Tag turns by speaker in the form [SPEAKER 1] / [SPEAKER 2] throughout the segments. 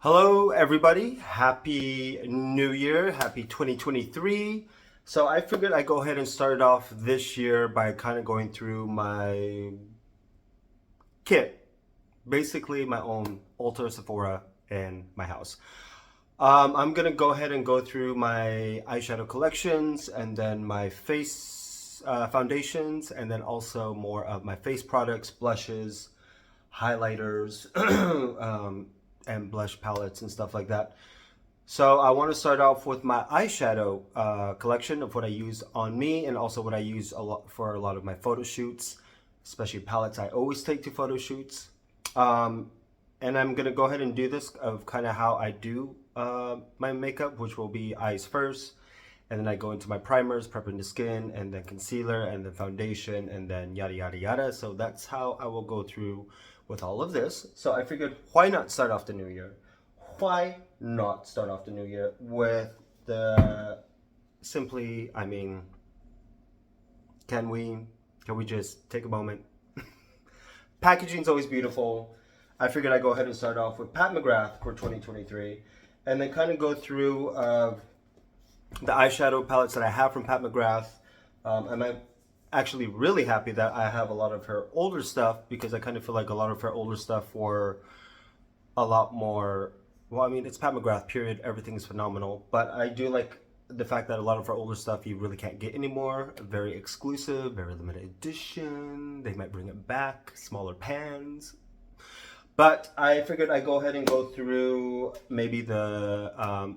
[SPEAKER 1] Hello, everybody. Happy New Year. Happy 2023. So I figured I'd go ahead and start off this year by kind of going through my kit. Basically, my own Ulta, Sephora, and my house. I'm going to go ahead and go through my eyeshadow collections and then my face foundations and then also more of my face products, blushes, highlighters, and blush palettes and stuff like that. So I want to start off with my eyeshadow collection of what I use on me and also what I use a lot for a lot of my photo shoots, especially palettes I always take to photo shoots. And I'm gonna go ahead and do this of kind of how I do my makeup, which will be eyes first, and then I go into my primers, prepping the skin, and then concealer, and then foundation, and then yada yada yada. So that's how I will go through with all of this. So I figured, why not start off the new year? Why not start off the new year with the simply, I mean, can we just take a moment? Packaging's always beautiful. I figured I'd go ahead and start off with Pat McGrath for 2023 and then kind of go through the eyeshadow palettes that I have from Pat McGrath. I'm actually really happy that I have a lot of her older stuff because I kind of feel like a lot of her older stuff were a lot more, well, I mean, it's Pat McGrath, period. Everything is phenomenal. But I do like the fact that a lot of her older stuff you really can't get anymore. Very exclusive, very limited edition. They might bring it back, smaller pans. But I figured I'd go ahead and go through maybe the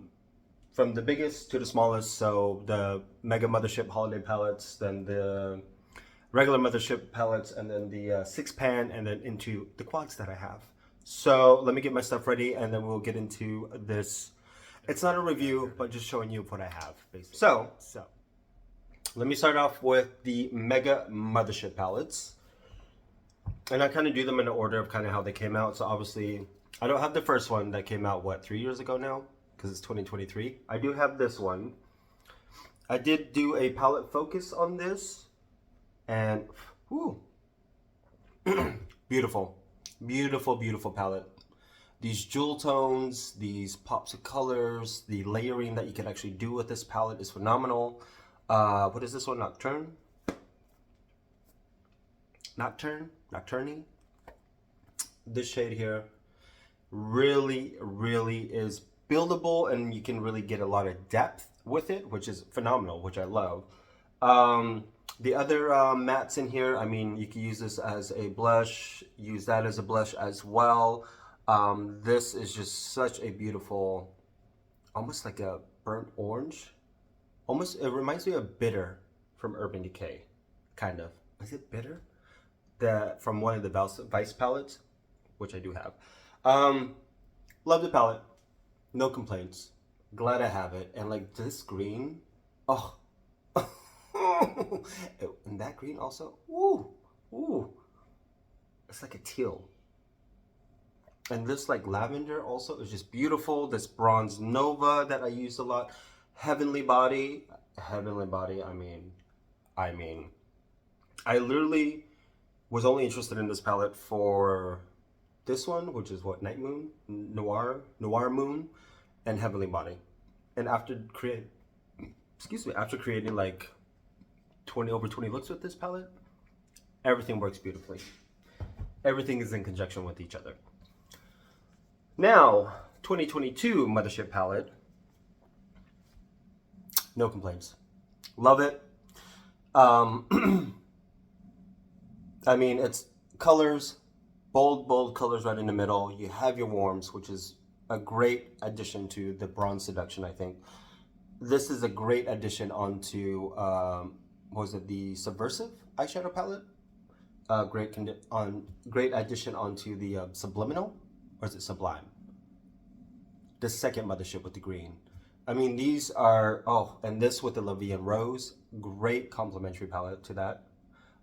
[SPEAKER 1] from the biggest to the smallest. So the Mega Mothership Holiday palettes, then the regular Mothership palettes, and then the 6-pan, and then into the quads that I have. So let me get my stuff ready, and then we'll get into this. It's not a review, but just showing you what I have, basically. So let me start off with the Mega Mothership palettes. And I kind of do them in the order of kind of how they came out. So obviously, I don't have the first one that came out, what, 3 years ago now? Because it's 2023. I do have this one. I did do a palette focus on this. And, whoo, beautiful. Beautiful, beautiful palette. These jewel tones, these pops of colors, the layering that you can actually do with this palette is phenomenal. What is this one? Nocturne? Nocturne. This shade here really is buildable and you can really get a lot of depth with it, which is phenomenal, which I love. The other mattes in here, I mean, you can use this as a blush, use that as a blush as well. This is just such a beautiful, almost like a burnt orange. Almost, it reminds me of Bitter from Urban Decay, kind of. Is it Bitter? From one of the Vice palettes, which I do have. Love the palette, no complaints. Glad I have it. And like this green, oh, and that green also, ooh, it's like a teal. And this like lavender also is just beautiful. This Bronze Nova that I use a lot, Heavenly Body. I mean, I literally was only interested in this palette for this one, which is what, Night Moon, Noir Moon, and Heavenly Body. And after creating like over 20 looks with this palette, everything works beautifully. Everything is in conjunction with each other. Now, 2022 Mothership palette, no complaints. Love it. I mean, it's colors, bold colors right in the middle. You have your warms, which is a great addition to the Bronze Seduction, I think. This is a great addition onto, what was it, the Subversive eyeshadow palette? Great addition onto the Subliminal, or is it Sublime? The second Mothership with the green. I mean, these are, oh, and this with the La Vie en Rose, great complementary palette to that.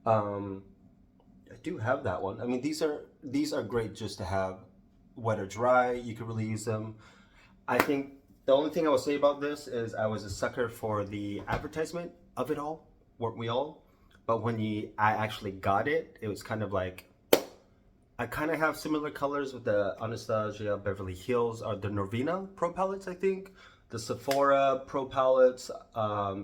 [SPEAKER 1] I do have that one. I mean, these are great just to have wet or dry. You can really use them. I think the only thing I will say about this is I was a sucker for the advertisement of it all, weren't we all? But when I actually got it, it was kind of like, I kind of have similar colors with the Anastasia Beverly Hills, or the Norvina Pro Palettes, I think. The Sephora Pro Palettes.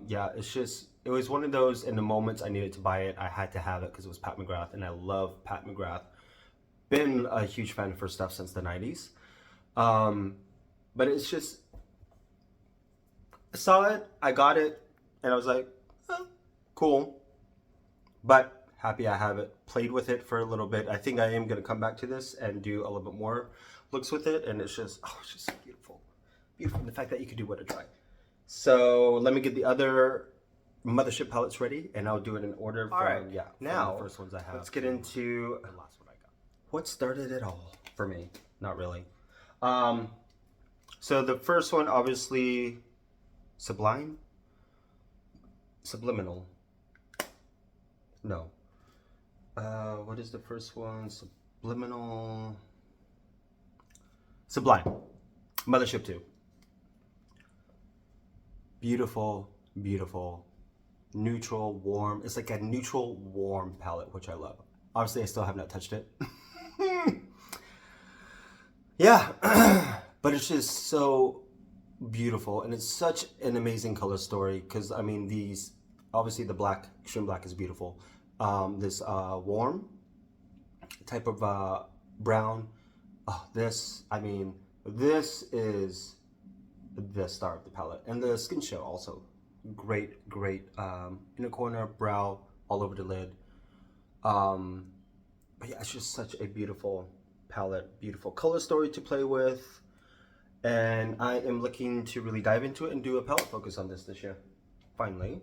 [SPEAKER 1] Yeah, it's just, it was one of those, in the moments I needed to buy it, I had to have it because it was Pat McGrath, and I love Pat McGrath. Been a huge fan of her stuff since the 90s. But it's just, I saw it, I got it, and I was like, cool. But happy I have it. Played with it for a little bit. I think I am going to come back to this and do a little bit more looks with it. And it's just, oh, it's just so beautiful. Beautiful. And the fact that you could do what a try. So let me get the other Mothership palettes ready, and I'll do it in order. All right. Yeah. Now, the first ones I have. Let's get into the last one I got. What started it all for me? Not really. So the first one, obviously, Subliminal. No. What is the first one? Sublime. Mothership 2. Beautiful, beautiful, neutral, warm. It's like a neutral, warm palette, which I love. Obviously, I still have not touched it. Yeah, but it's just so beautiful, and it's such an amazing color story, because, I mean, these, obviously the black, extreme black is beautiful. This warm type of brown, this, I mean, this is the star of the palette. And the skin show also, great inner corner, brow, all over the lid. But yeah, it's just such a beautiful palette, beautiful color story to play with, and I am looking to really dive into it and do a palette focus on this year, finally.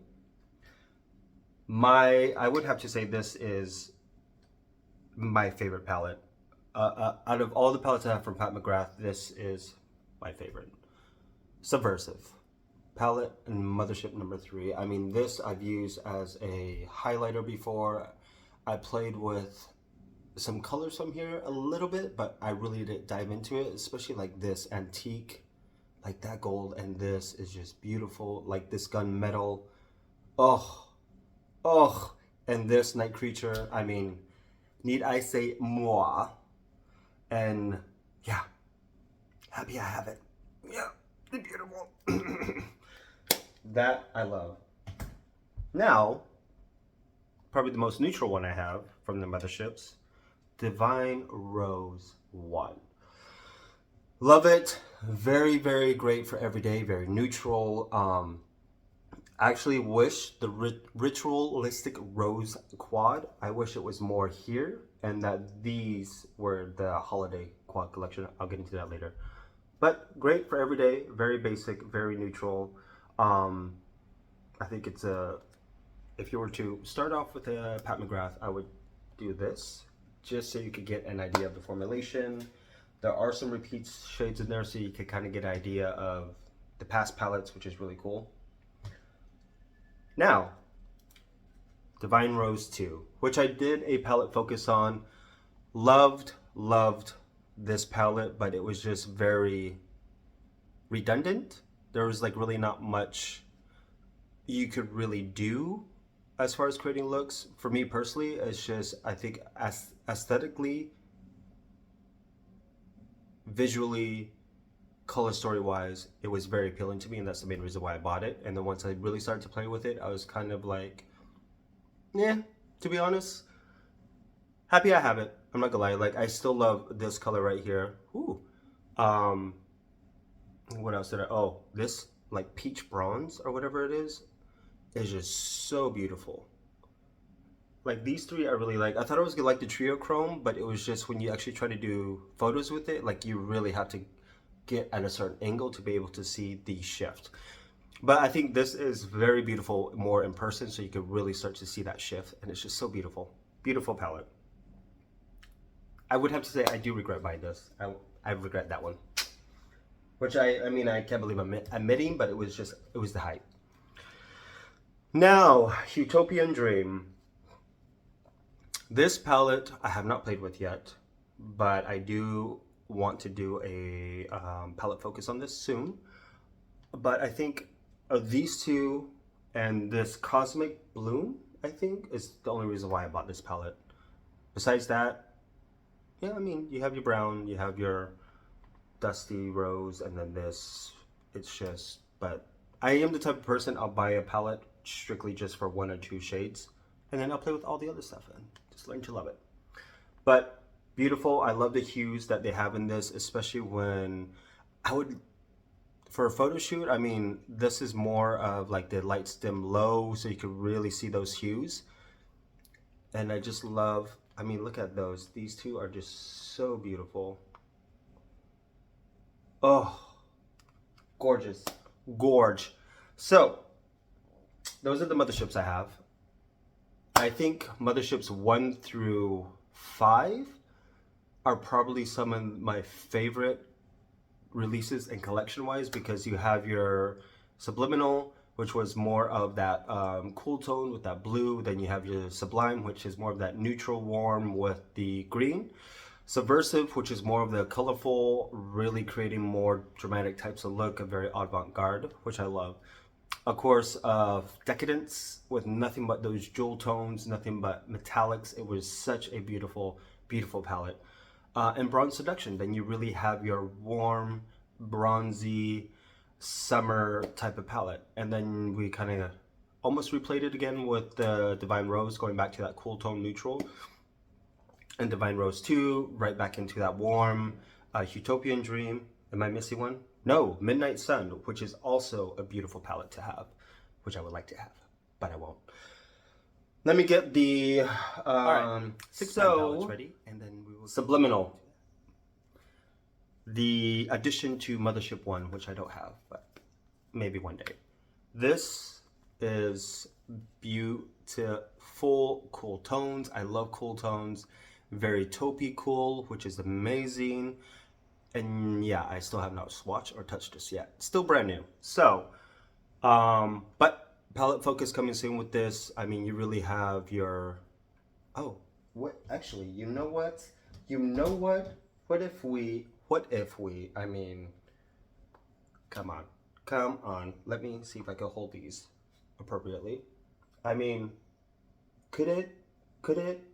[SPEAKER 1] I would have to say this is my favorite palette. Out of all the palettes I have from Pat McGrath, this is my favorite. Subversive palette and Mothership number 3. I mean, this I've used as a highlighter before. I played with some colors from here a little bit, but I really didn't dive into it, especially like this antique, like that gold, and this is just beautiful, like this gunmetal. Oh, and this Night Creature, I mean, need I say more? And yeah, happy I have it. Yeah, it's beautiful. That I love. Now, probably the most neutral one I have from the Motherships, Divine Rose 1. Love it. Very, very great for everyday, very neutral. I actually wish the Ritualistic Rose quad, I wish it was more here, and that these were the holiday quad collection. I'll get into that later. But great for everyday, very basic, very neutral. I think it's if you were to start off with a Pat McGrath, I would do this, just so you could get an idea of the formulation. There are some repeat shades in there, so you could kind of get an idea of the past palettes, which is really cool. Now, Divine Rose 2, which I did a palette focus on. Loved this palette, but it was just very redundant. There was like really not much you could really do as far as creating looks. For me personally, it's just, I think aesthetically, visually, color story wise, it was very appealing to me, and that's the main reason why I bought it. And then once I really started to play with it, I was kind of like, yeah, to be honest, happy I have it. I'm not gonna lie, like I still love this color right here. Ooh. What else did this like peach bronze or whatever it is just so beautiful. Like these three I really like. I thought I was gonna like the trio chrome, but it was just when you actually try to do photos with it, like you really have to get at a certain angle to be able to see the shift. But I think this is very beautiful more in person, so you can really start to see that shift, and it's just so beautiful. Beautiful palette. I would have to say I do regret buying this. I regret that one. Which I mean, I can't believe I'm admitting, but it was the hype. Now, Utopian Dream. This palette I have not played with yet, but I do want to do a palette focus on this soon. But I think of these two and this Cosmic Bloom, I think, is the only reason why I bought this palette. Besides that, yeah, I mean, you have your brown, you have your dusty rose, and then this. It's just, but I am the type of person, I'll buy a palette strictly just for 1 or 2 shades, and then I'll play with all the other stuff and just learn to love it. But beautiful. I love the hues that they have in this, especially when I would, for a photo shoot, I mean, this is more of like the lights dim low, so you can really see those hues. And I just love, I mean, look at those. These two are just so beautiful. Oh, gorgeous. Gorge. So, those are the motherships I have. I think motherships 1 through 5 are probably some of my favorite releases and collection wise, because you have your Subliminal, which was more of that cool tone with that blue. Then you have your Sublime, which is more of that neutral warm with the green. Subversive, which is more of the colorful, really creating more dramatic types of look, a very avant-garde, which I love. Of course, Decadence, with nothing but those jewel tones, nothing but metallics. It was such a beautiful, beautiful palette. And Bronze Seduction, then you really have your warm, bronzy, summer type of palette. And then we kind of almost replayed it again with the Divine Rose, going back to that cool tone neutral. And Divine Rose 2, right back into that warm, Utopian Dream. Am I missing one? No, Midnight Sun, which is also a beautiful palette to have, which I would like to have, but I won't. Let me get the
[SPEAKER 2] All right, 6 palettes ready, and then we will
[SPEAKER 1] Subliminal. The addition to Mothership 1, which I don't have, but maybe one day. This is beautiful, cool tones. I love cool tones. Very taupey cool, which is amazing. And yeah, I still have not swatched or touched this yet. Still brand new. So, but palette focus coming soon with this. I mean, you really have your, oh, what, actually, you know what? You know what? What if we, I mean, come on. Let me see if I can hold these appropriately. I mean, could it,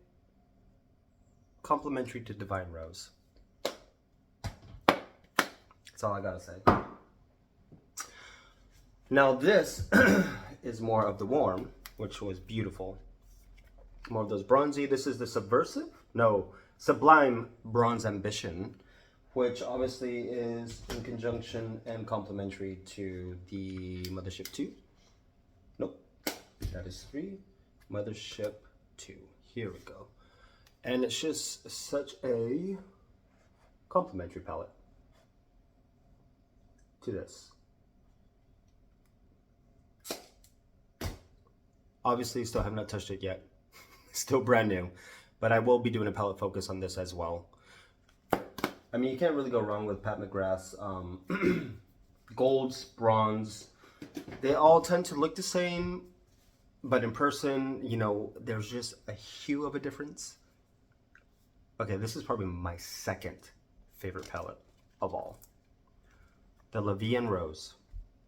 [SPEAKER 1] complimentary to Divine Rose. That's all I gotta say. Now this is more of the warm, which was beautiful. More of those bronzy. This is the Subversive? No, Sublime Bronze Ambition, which obviously is in conjunction and complementary to the Mothership 2. Nope, that is 3. Mothership 2. Here we go. And it's just such a complementary palette to this. Obviously, still have not touched it yet. Still brand new, but I will be doing a palette focus on this as well. I mean, you can't really go wrong with Pat McGrath's golds, bronze. They all tend to look the same, but in person, you know, there's just a hue of a difference. Okay, this is probably my second favorite palette of all. The Levian Rose.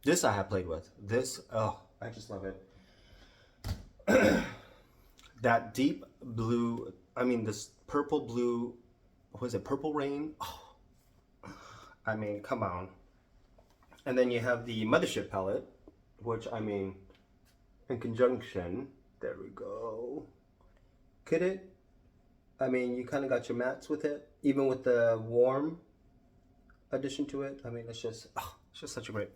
[SPEAKER 1] This I have played with. This, oh, I just love it. That deep blue, I mean, this purple blue, what is it, Purple Rain? Oh, I mean, come on. And then you have the Mothership palette, which, I mean, in conjunction, there we go. Could it? I mean, you kind of got your mattes with it, even with the warm addition to it. I mean, it's just such a great.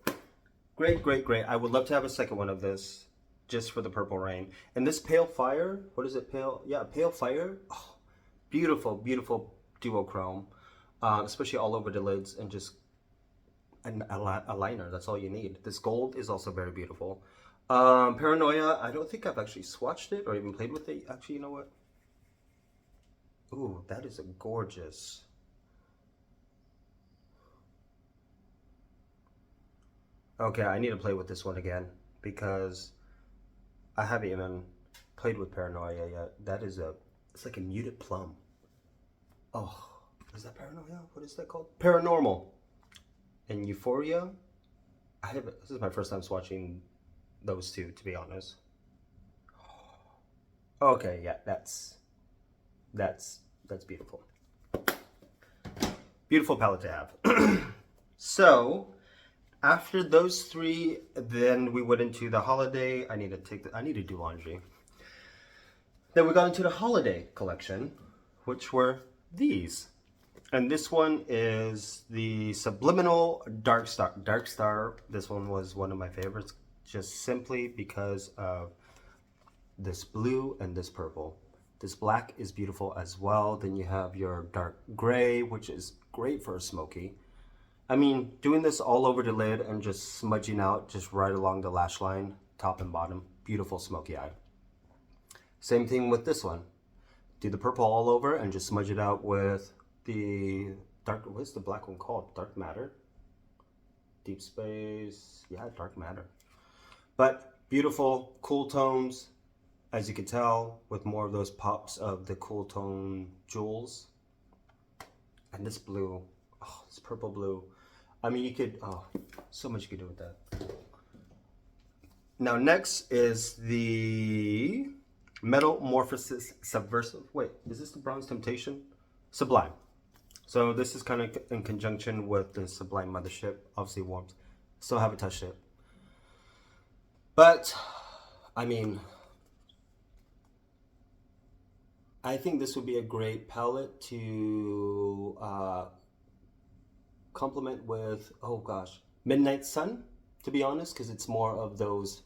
[SPEAKER 1] I would love to have a second one of this, just for the Purple Rain. And this Pale Fire, what is it? Pale Fire. Oh, beautiful duochrome, especially all over the lids, and just a liner. That's all you need. This gold is also very beautiful. Paranoia. I don't think I've actually swatched it or even played with it. Actually, you know what? Ooh, that is a gorgeous. Okay, I need to play with this one again, because I haven't even played with Paranoia yet. That is it's like a muted plum. Oh, is that Paranoia? What is that called? Paranormal. And Euphoria. This is my first time swatching those two, to be honest. Okay, yeah, that's beautiful. Beautiful palette to have. So after those three, then we went into the holiday. I need to do laundry. Then we got into the holiday collection, which were these. And this one is the Subliminal Dark Star. Dark Star, this one was one of my favorites, just simply because of this blue and this purple. This black is beautiful as well. Then you have your dark gray, which is great for a smoky. I mean, doing this all over the lid and just smudging out just right along the lash line, top and bottom, beautiful smoky eye. Same thing with this one. Do the purple all over and just smudge it out with the dark, what's the black one called? Dark Matter? Deep Space, yeah, Dark Matter. But beautiful, cool tones, as you can tell, with more of those pops of the cool tone jewels. And this blue, oh, this purple blue. I mean, you could, oh, so much you could do with that. Now next is the Metamorphosis Subversive. Wait, is this the Bronze Temptation? Sublime. So this is kind of in conjunction with the Sublime Mothership. Obviously warms. Still haven't touched it. But, I mean, I think this would be a great palette to complement with, oh gosh, Midnight Sun, to be honest, because it's more of those,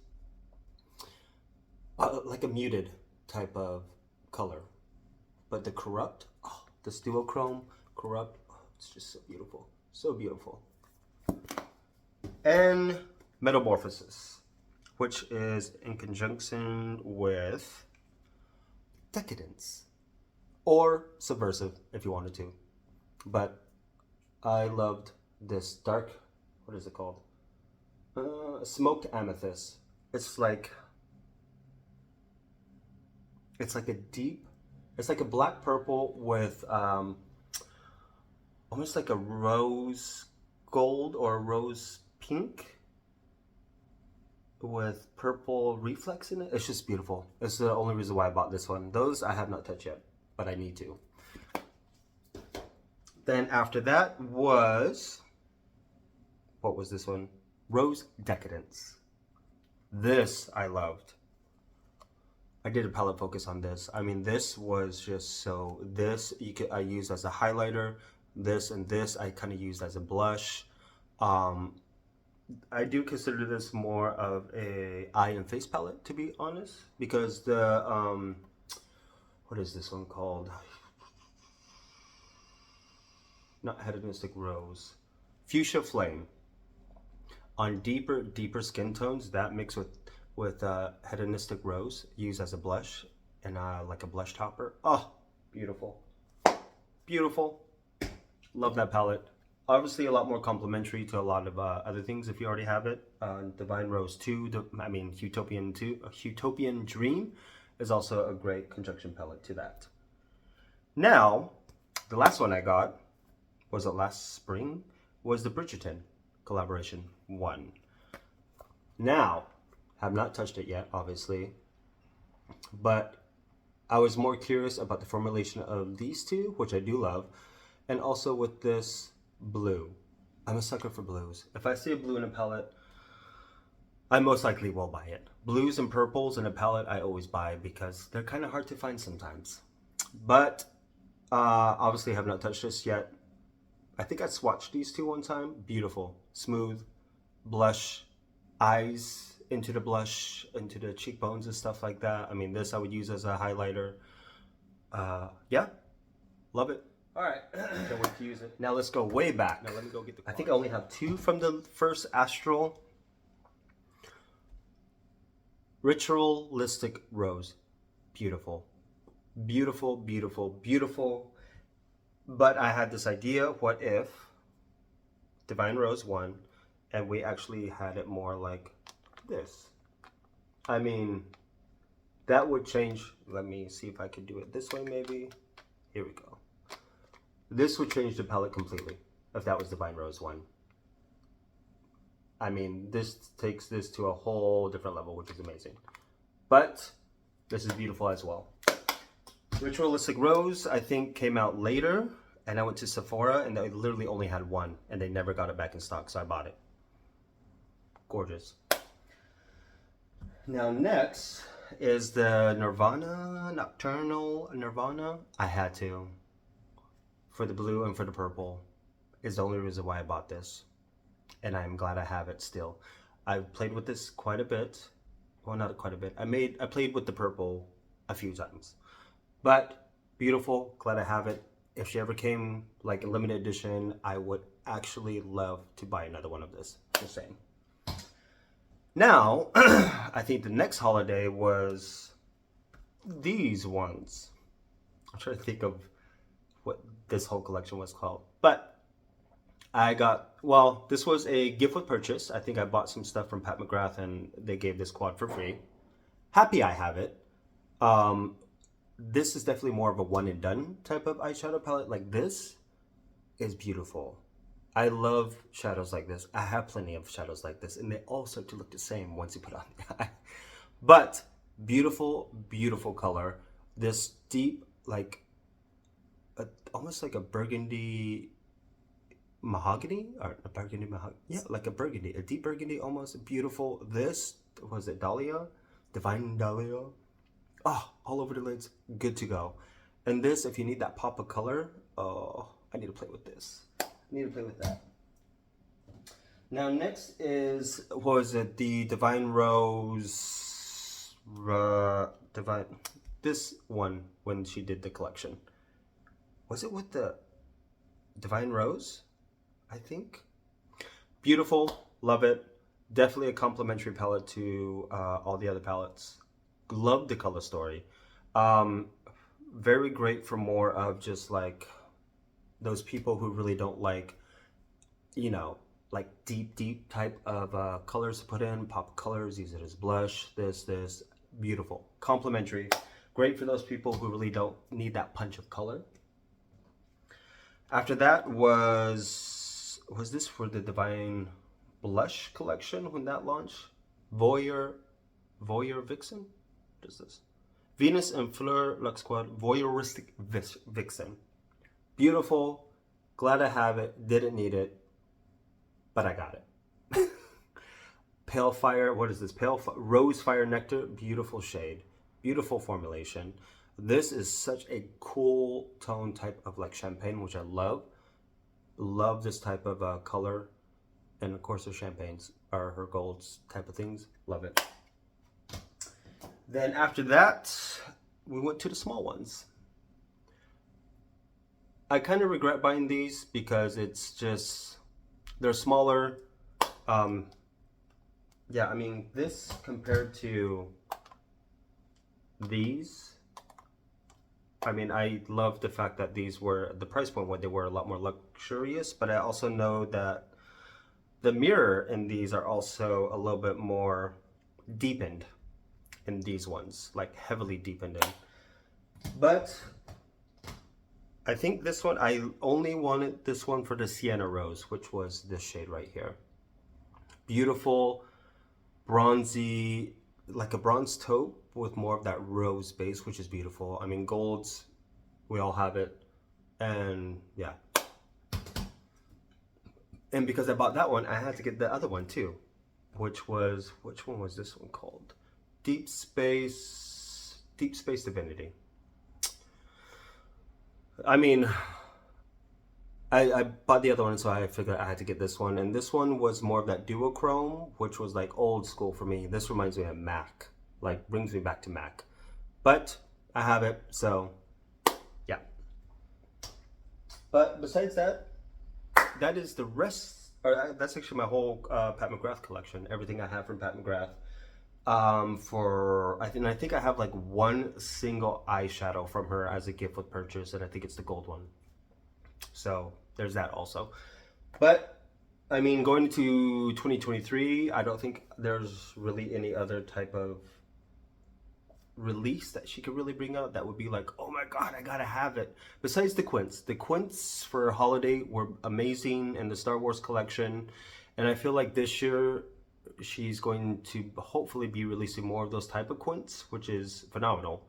[SPEAKER 1] like a muted type of color. But the Corrupt, oh, this duochrome Corrupt, oh, it's just so beautiful, so beautiful. And Metamorphosis, which is in conjunction with Decadence, or Subversive if you wanted to. But I loved this dark, what is it called? Smoked Amethyst. It's like a deep, it's like a black purple with almost like a rose gold or rose pink with purple reflex in it. It's just beautiful. It's the only reason why I bought this one. Those I have not touched yet, but I need to. Then after that was, what was this one? Rose Decadence. This I loved. I did a palette focus on this. I mean, this was just so, this I used as a highlighter. This and this I kind of used as a blush. I do consider this more of a eye and face palette, to be honest, because the what is this one called? Not Hedonistic Rose, Fuchsia Flame. On deeper skin tones, that mixed with Hedonistic Rose, used as a blush and like a blush topper. Oh, beautiful, beautiful. Love that palette. Obviously a lot more complementary to a lot of other things if you already have it. Divine Rose 2, Utopian 2, Utopian Dream is also a great conjunction palette to that. Now, the last one I got, was it last spring? Was the Bridgerton collaboration 1. Now, have not touched it yet, obviously, but I was more curious about the formulation of these two, which I do love, and also with this blue. I'm a sucker for blues. If I see a blue in a palette, I most likely will buy it. Blues and purples in a palette I always buy because they're kind of hard to find sometimes. But obviously have not touched this yet. I think I swatched these two one time. Beautiful, smooth, blush, eyes into the blush, into the cheekbones and stuff like that. I mean, this I would use as a highlighter. Yeah, love it.
[SPEAKER 2] All right.
[SPEAKER 1] Can't wait to use it. Now let's go way back.
[SPEAKER 2] Now let me go get the
[SPEAKER 1] I think I only have 2 from the first Astral. Ritualistic Rose. Beautiful. Beautiful, beautiful, beautiful. But I had this idea, what if Divine Rose 1 and we actually had it more like this? I mean, that would change. Let me see if I could do it this way maybe. Here we go. This would change the palette completely if that was Divine Rose 1. I mean, this takes this to a whole different level, which is amazing. But this is beautiful as well. Ritualistic Rose, I think, came out later, and I went to Sephora and they literally only had one and they never got it back in stock, so I bought it. Gorgeous. Now next is the Nocturnal Nirvana. I had to, for the blue and for the purple, is the only reason why I bought this, and I'm glad I have it still. I've played with this quite a bit. Well, not quite a bit. I played with the purple a few times, but beautiful. Glad I have it. If she ever came like a limited edition, I would actually love to buy another one of this. Just saying. Now, I think the next holiday was these ones. I'm trying to think of what this whole collection was called, but I got, well, this was a gift with purchase. I think I bought some stuff from Pat McGrath and they gave this quad for free. Happy I have it. This is definitely more of a one and done type of eyeshadow palette. Like, this is beautiful. I love shadows like this. I have plenty of shadows like this, and they all start to look the same once you put on the eye. But beautiful, beautiful color. This deep, like, almost like a burgundy mahogany, or a burgundy mahogany. Yeah, like a burgundy, a deep burgundy, almost beautiful. This, was it Dahlia? Divine Dahlia? Oh, all over the lids, good to go. And this, if you need that pop of color, oh, I need to play with this. I need to play with that. Now next is, what was it? The Divine Rose, this one when she did the collection. Was it with the Divine Rose? I think. Beautiful, love it. Definitely a complimentary palette to all the other palettes. Love the color story. Very great for more of just like those people who really don't like, you know, like deep type of colors to put in, pop colors, use it as blush, this, beautiful. Complimentary. Great for those people who really don't need that punch of color. After that was this for the Divine Blush collection when that launched? Voyeur Vixen? What is this? Venus and Fleur Luxe Quad Voyeuristic Vixen. Beautiful. Glad I have it. Didn't need it, but I got it. Pale Fire. What is this? Rose Fire Nectar. Beautiful shade. Beautiful formulation. This is such a cool tone type of like champagne, which I love. Love this type of color. And of course her champagnes are her golds type of things. Love it. Then after that, we went to the small ones. I kind of regret buying these because it's just, they're smaller. Yeah, I mean, this compared to these, I mean, I love the fact that these were, the price point when they were a lot more luxurious, but I also know that the mirror in these are also a little bit more deepened in these ones, like heavily deepened in. But I think this one, I only wanted this one for the Sienna Rose, which was this shade right here. Beautiful, bronzy, like a bronze taupe with more of that rose base, which is beautiful. I mean, golds, we all have it. And yeah. And because I bought that one, I had to get the other one too, which one was this one called? Deep Space Divinity. I mean, I bought the other one, so I figured I had to get this one. And this one was more of that duochrome, which was like old school for me. This reminds me of MAC, like brings me back to MAC. But I have it, so yeah. But besides that, that is the rest, or that's actually my whole Pat McGrath collection. Everything I have from Pat McGrath. I think I have like one single eyeshadow from her as a gift with purchase, and I think it's the gold one. So there's that also. But I mean, going into 2023, I don't think there's really any other type of release that she could really bring out that would be like, oh my god, I gotta have it. Besides the quints. The quints for holiday were amazing in the Star Wars collection, and I feel like this year she's going to hopefully be releasing more of those type of quints, which is phenomenal,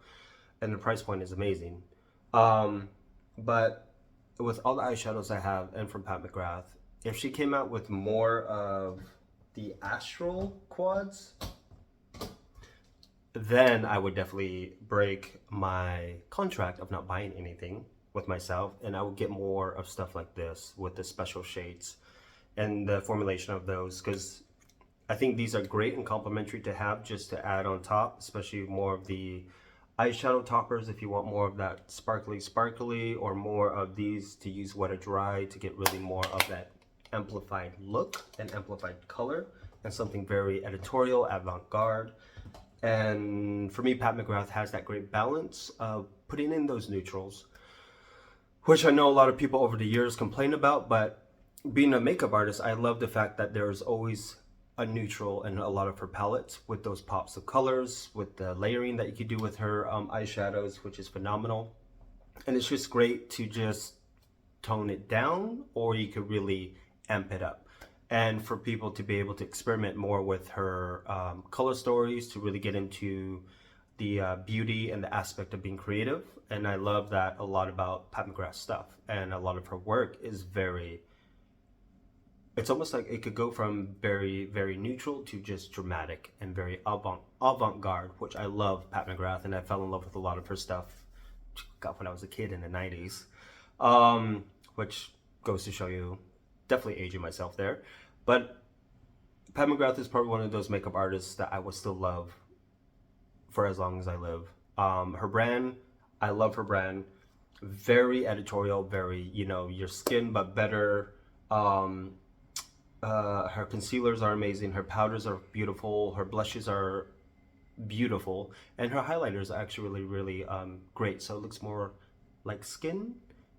[SPEAKER 1] and the price point is amazing. But with all the eyeshadows I have and from Pat McGrath, if she came out with more of the astral quads, then I would definitely break my contract of not buying anything with myself, and I would get more of stuff like this with the special shades and the formulation of those, because I think these are great and complementary to have just to add on top, especially more of the eyeshadow toppers if you want more of that sparkly, or more of these to use wet or dry to get really more of that amplified look and amplified color, and something very editorial, avant-garde. And for me, Pat McGrath has that great balance of putting in those neutrals, which I know a lot of people over the years complain about, but being a makeup artist, I love the fact that there's always a neutral in a lot of her palettes with those pops of colors, with the layering that you could do with her eyeshadows, which is phenomenal. And it's just great to just tone it down, or you could really amp it up. And for people to be able to experiment more with her color stories, to really get into the beauty and the aspect of being creative. And I love that a lot about Pat McGrath's stuff, and a lot of her work is very, it's almost like it could go from very neutral to just dramatic and very avant-garde, which I love Pat McGrath, and I fell in love with a lot of her stuff when I was a kid in the 90s, which goes to show you, definitely aging myself there. But Pat McGrath is probably one of those makeup artists that I will still love for as long as I live. Her brand, I love her brand. Very editorial, very, you know, your skin but better. Her concealers are amazing. Her powders are beautiful. Her blushes are beautiful. And her highlighters are actually really great. So it looks more like skin,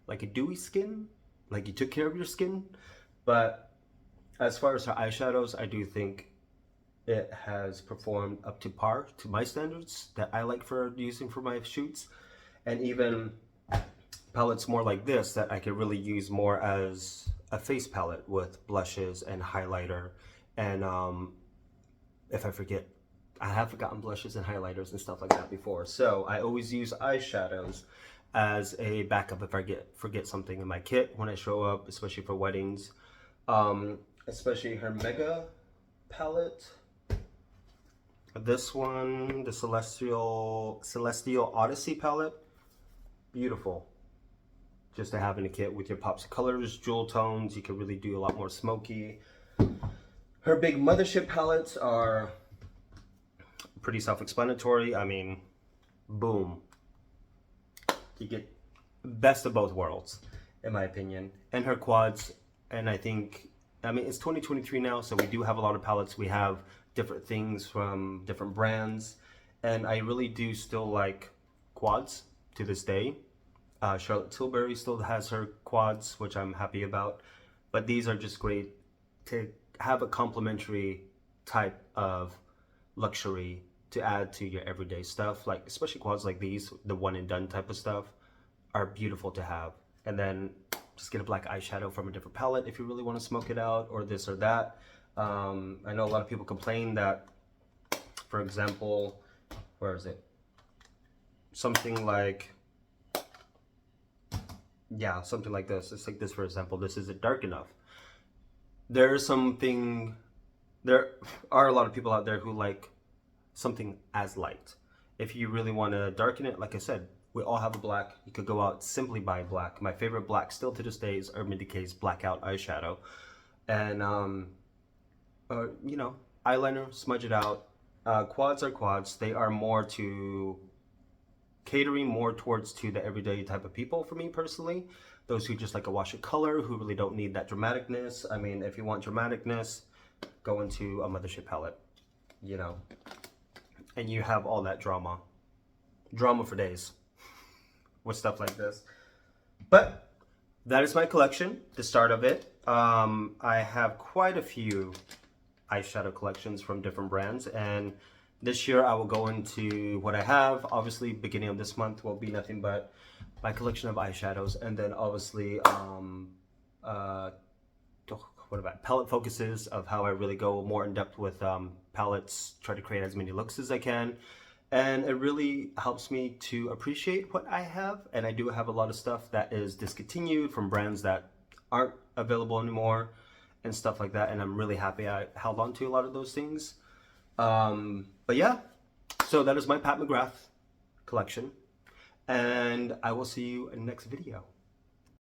[SPEAKER 1] like a dewy skin, like you took care of your skin. But as far as her eyeshadows, I do think it has performed up to par to my standards that I like for using for my shoots. And even palettes more like this that I could really use more as a face palette with blushes and highlighter. And if I forget, I have forgotten blushes and highlighters and stuff like that before. So I always use eyeshadows as a backup if I forget something in my kit when I show up, especially for weddings. Especially her Mega palette. This one, the Celestial Odyssey palette. Beautiful. Just to have in a kit with your pops of colors, jewel tones. You can really do a lot more smoky. Her big Mothership palettes are pretty self-explanatory. I mean, boom. You get best of both worlds, in my opinion. And her quads, and I think, I mean, it's 2023 now, so we do have a lot of palettes. We have different things from different brands, and I really do still like quads to this day. Charlotte Tilbury still has her quads, which I'm happy about, but these are just great to have a complementary type of luxury to add to your everyday stuff, like especially quads like these, the one and done type of stuff, are beautiful to have. And then just get a black eyeshadow from a different palette if you really want to smoke it out, or this or that. I know a lot of people complain that, for example, where is it? Something like, yeah, something like this. Let's take this for example. This isn't dark enough. There are a lot of people out there who like something as light. If you really want to darken it, like I said, we all have a black. You could go out simply buy black. My favorite black still to this day is Urban Decay's Blackout eyeshadow. And, you know, eyeliner, smudge it out. Quads are quads. They are more to catering more towards to the everyday type of people for me personally. Those who just like a wash of color, who really don't need that dramaticness. I mean, if you want dramaticness, go into a Mothership palette, you know, and you have all that drama for days with stuff like this. But that is my collection, the start of it. I have quite a few eyeshadow collections from different brands, and this year I will go into what I have. Obviously, beginning of this month will be nothing but my collection of eyeshadows, and then obviously what about palette focuses of how I really go more in depth with palettes, try to create as many looks as I can. and it really helps me to appreciate what I have. And I do have a lot of stuff that is discontinued from brands that aren't available anymore and stuff like that, and I'm really happy I held on to a lot of those things. But yeah, so that is my Pat McGrath collection, and I will see you in the next video.